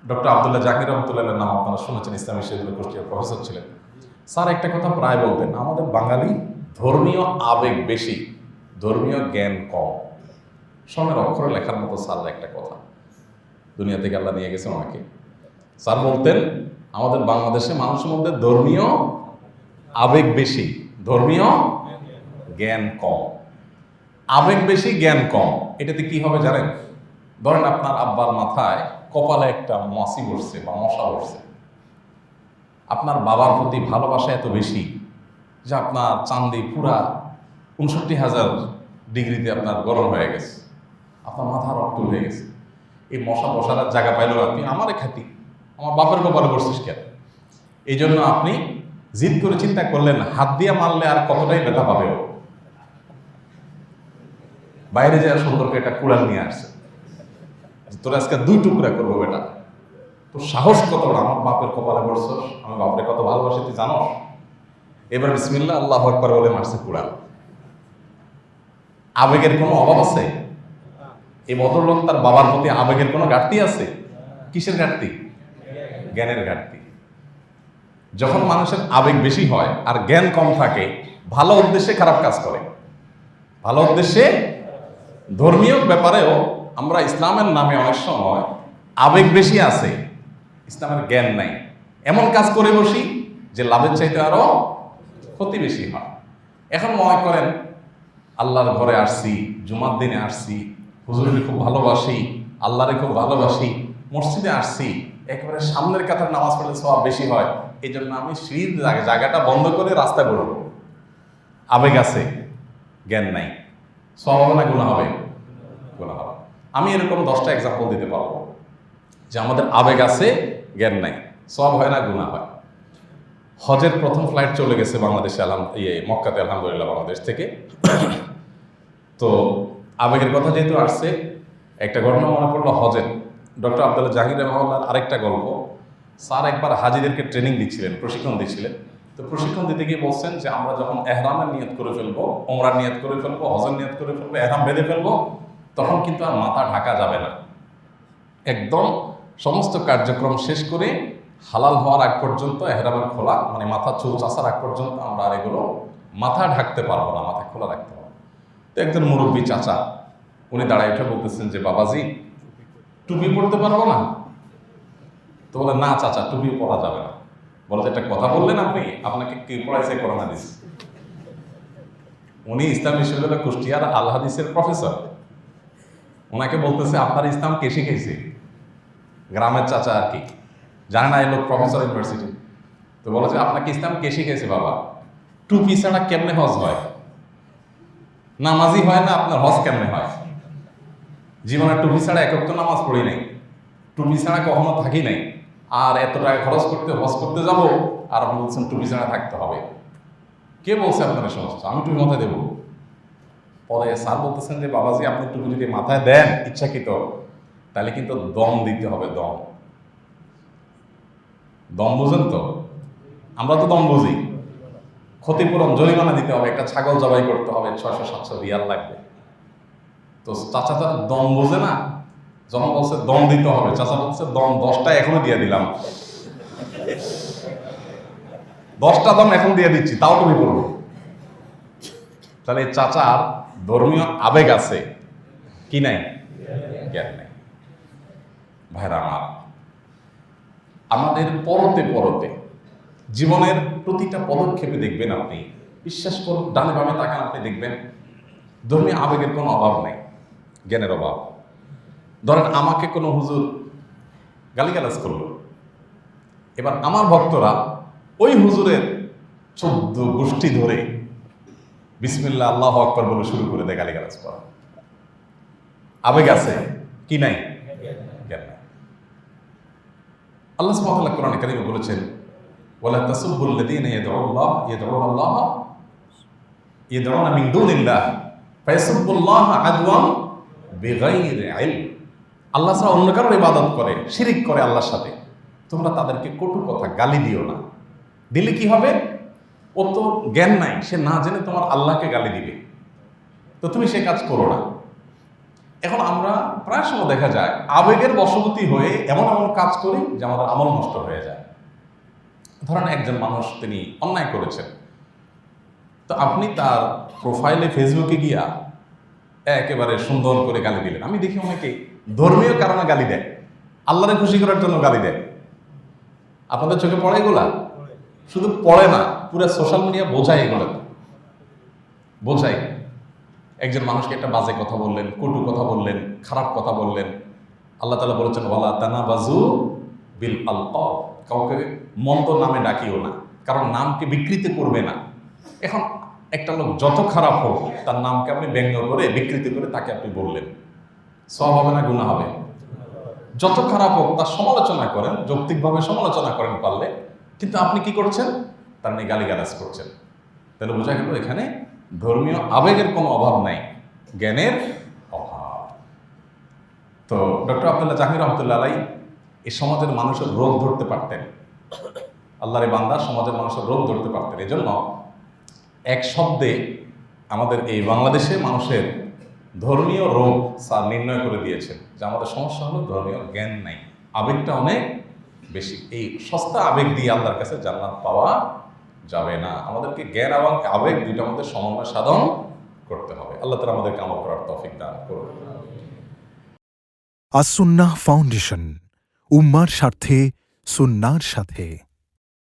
Doctor Abdullah Zakir রহমতুল্লাহের নাম আপনারা শুনেছেন, ইসলামী বিশ্ববিদ্যালয় কুষ্টিয়ার প্রফেসর ছিলেন। স্যার একটা কথা প্রায় বলতেন, আমাদের বাঙালি ধর্মীয় আবেগ বেশি, ধর্মীয় জ্ঞান কম। স্বর্ণের অক্ষরে লেখার মতো স্যার একটা কথা, দুনিয়া থেকে আল্লাহ নিয়ে গেছে ওনাকে। স্যার বলতেন আমাদের বাংলাদেশে মানুষের মধ্যে ধর্মীয় আবেগ বেশি, ধর্মীয় জ্ঞান কম। আবেগ বেশি, জ্ঞান কম। এটাতে কি হবে জানেন? ধরেন আপনার আব্বার মাথায় কপালে একটা মাছি বসছে বা মশা বসছে, আপনার বাবার প্রতি ভালোবাসা এত বেশি যে আপনার চান্দি পুরা ৬৯,০০০ ডিগ্রিতে আপনার গরম হয়ে গেছে, আপনার মাথা রক্ত হয়ে গেছে। এই মশা বসার জায়গা পাইল আপনি আমারে খ্যাতি, আমার বাপের কপালে বসছিস কেন? এই জন্য আপনি জিদ করে চিন্তা করলেন হাত দিয়ে মারলে আর কতটাই ব্যথা পাবে ও, বাইরে যায় সুন্দর করে একটা কুড়াল নিয়ে আসছে, তোর আজকে 2 টুকরা করবো বেটা। তোর সাহস কতটা, আমার বাপের কপালে বসছস, আমি বাপরে কত ভালোবাসি তুই জানো? এবার বিসমিল্লাহ আল্লাহু আকবার বলে মারছে কুড়াল। আবেগের কোনো অভাব আছে? এই ভদ্রলোক তার বাবার প্রতি আবেগের কোনো ঘাটতি আছে? কিসের ঘাটতি? জ্ঞানের ঘাটতি। যখন মানুষের আবেগ বেশি হয় আর জ্ঞান কম থাকে, ভালো উদ্দেশ্যে খারাপ কাজ করে। ভালো উদ্দেশ্যে ধর্মীয় ব্যাপারেও আমরা ইসলামের নামে অনেক সময় আবেগ বেশি আছে, ইসলামের জ্ঞান নাই, এমন কাজ করে বসি যে লাভের চাইতে আরো ক্ষতি বেশি হয়। এখন মনে করেন আল্লাহর ঘরে আসছি, জুমার দিনে আসছি, হুজুরকে খুব ভালোবাসি, আল্লাহরে খুব ভালোবাসি, মসজিদে আসছি, একেবারে সামনের কাতার নামাজ পড়লে সওয়াব বেশি হয়, এই জন্য আমি সিঁড়ির জায়গাটা বন্ধ করে রাস্তা করব। আবেগ আছে, জ্ঞান নাই, সওয়াব হবে না গুনাহ হবে? গুনাহ হবে। আমি এরকম 10টা এক্সাম্পল দিতে পারবো যে আমাদের আবেগ আছে, জ্ঞান নাই, সওয়াব হয় না গুনাহ হয়। হজের প্রথম ফ্লাইট চলে গেছে বাংলাদেশে, মক্কাতে আলহামদুলিল্লাহ বাংলাদেশ থেকে। তো আবেগের কথা যেহেতু আসছে, একটা ঘটনা মনে পড়লো হজের। ডক্টর আব্দুল্লাহ জাকির রহমতুল্লাহর আরেকটা গল্প। স্যার একবার হাজিদেরকে ট্রেনিং দিচ্ছিলেন, প্রশিক্ষণ দিচ্ছিলেন। তো প্রশিক্ষণ দিতে গিয়ে বলছেন যে আমরা যখন এহরামের নিয়ত করে ফেলবো, ওমরার নিয়ত করে ফেলবো, হজের নিয়ত করে ফেলবো, এহরাম বেঁধে ফেলবো, তখন কিন্তু আর মাথা ঢাকা যাবে না। একদম সমস্ত কার্যক্রম শেষ করে হালাল হওয়ার আগ পর্যন্ত, এহরামের খোলা মানে মাথা চুল চাষার আগ পর্যন্ত আমরা আর এগুলো মাথা ঢাকতে পারবো না, মাথা খোলা রাখতে হবে। তো একজন মুরব্বী চাচা উনি দাঁড়ায় উঠে বলতেছেন যে বাবাজি টুপি পরতে পারবো না? তো বলে না চাচা, টুপি পরা যাবে না। বলে যে একটা কথা বললেন আপনি, আপনাকে কে পড়াইছে করোনা দিস? উনি ইসলাম বিশ্ববিদ্যালয় কুষ্টিয়ার আল হাদিসের প্রফেসর, ওনাকে বলতেছে আপনার ইসলাম কে শিখেছে? গ্রামের চাচা আর কি, জানে না এই লোক প্রফেসর ইউনিভার্সিটি। তো বলে যে আপনাকে ইসলাম কে শিখেছে বাবা? টুপি ছাড়া কেমনে হজ হয়? নামাজি হয় না, আপনার হজ কেমনে হয়? জীবনে টুপি ছাড়া একক তো নামাজ পড়ি নাই, টুপি ছাড়া কখনো থাকি নাই, আর এত টাকা খরচ করতে হজ করতে যাব আর আপনি বলছেন টুপি ছাড়া থাকতে হবে? কে বলছে আপনার সমস্যা? আমি টুপি মাথায় দেবো? পরে স্যার বলতেছেন যে বাবাজি আপনি টুপি যদি মাথায় দেন ইচ্ছাকৃত, তাহলে কিন্তু দম দিতে হবে। দম, দম বুঝেন তো? আমরা তো দম বুঝি। ক্ষতিপূরণ, জরিমানা দিতে হবে, একটা ছাগল জবাই করতে হবে, 600-700 রিয়াল লাগবে। তো চাচা তো দম বোঝে না, যখন বলছে দম দিতে হবে, চাচা বলছে দম 10টা এখনো দিয়ে দিলাম, 10টা দম এখন দিয়ে দিচ্ছি, তাও তুমি বলবো। তাহলে চাচার ধর্মীয় আবেগ আছে কি নাই? জ্ঞান নাই। ভাইরা আমার, আমাদের পরতে পরতে জীবনের প্রতিটা পদক্ষেপে দেখবেন আপনি, বিশ্বাস করুন, ডানে বামে তাকান আপনি দেখবেন ধর্মীয় আবেগের কোনো অভাব নেই, জ্ঞানের অভাব। ধরেন আমাকে কোনো হুজুর গালিগালাজ করলো, এবার আমার ভক্তরা ওই হুজুরের 14 গোষ্ঠী ধরে বিসমিল্লাহ আল্লাহু আকবার বলে শুরু করে দেয় গালিগালাজ করা। আবেগ আছে কি নাই? জ্ঞান নাই। আল্লাহ সুবহানাহু ওয়া তাআলা কোরআনে কারীমে বলেছেন ওয়ালা তাসুব্বুল লাযীনা ইয়াদউনা মিন দুনিল্লাহ ফায়াসুব্বুল্লাহা আদওয়ান বিগাইরি ইলম। আল্লাহ ছাড়া অন্য কারোর ইবাদত করে, শিরিক করে আল্লাহর সাথে, তোমরা তাদেরকে কটু কথা গালি দিও না। দিলে কি হবে? ও তো জ্ঞান নাই, সে না জেনে তোমার আল্লাহকে গালি দিবে, তো তুমি সে কাজ করো না। এখন আমরা প্রায় সময় দেখা যায় আবেগের বশবর্তী হয়ে এমন এমন কাজ করি যে আমাদের আমল নষ্ট হয়ে যায়। ধরেন একজন মানুষ তিনি অন্যায় করেছেন, তো আপনি তার প্রোফাইলে ফেসবুকে গিয়া একেবারে সুন্দর করে গালি দিলেন। আমি দেখি অনেকে ধর্মীয় কারণে গালি দেয়, আল্লাহরে খুশি করার জন্য গালি দেয়। আপনাদের চোখে পড়ে এগুলা? শুধু পড়ে না, পুরো সোশ্যাল মিডিয়া বোঝায় এগুলো, বোঝায়। একজন মানুষকে একটা বাজে কথা বললেন, কটু কথা বললেন, খারাপ কথা বললেন। আল্লাহ তাআলা বলেছেন ওয়ালা তানাবাজু বিল আলকাব, কাউকে মন্দ নামে ডাকিও না, কারণ নামকে বিকৃত করবে না। এখন একটা লোক যত খারাপ হোক, তার নামকে আপনি ব্যঙ্গ করে বিকৃত করে তাকে আপনি বললেন, সওয়াব হবে না গুনাহ হবে? যত খারাপ হোক তার সমালোচনা করেন, যৌক্তিকভাবে সমালোচনা করেন পারলে, কিন্তু আপনি কি করছেন? তার নিয়ে গালিগালাজ করছেন। তাহলে বোঝা গেল এখানে ধর্মীয় আবেগের কোনো অভাব নাই, জ্ঞানের অভাব। তো ডক্টর আব্দুল্লাহ জাহির রহমতুল্লাহ আলাই এই সমাজের মানুষের রোগ ধরতে পারতেন। আল্লাহর এই বান্দা সমাজের মানুষের রোগ ধরতে পারতেন। এই জন্য এক শব্দে আমাদের এই বাংলাদেশে মানুষের ধর্মীয় রোগ স্যার নির্ণয় করে দিয়েছেন যে আমাদের সমস্যা হলো ধর্মীয় জ্ঞান নাই, আবেগটা অনেক বেশি। এই সস্তা আবেগ দিয়ে আল্লাহর কাছে জান্নাত পাওয়া যাবে না। আমাদেরকে জ্ঞান এবং আবেগ দুইটার মধ্যে সমন্বয় সাধন করতে হবে। আল্লাহ তাআলা আমাদেরকে আমল করার তৌফিক দান করুন। আস-সুন্নাহ ফাউন্ডেশন, উম্মার স্বার্থে সুন্নাহর সাথে।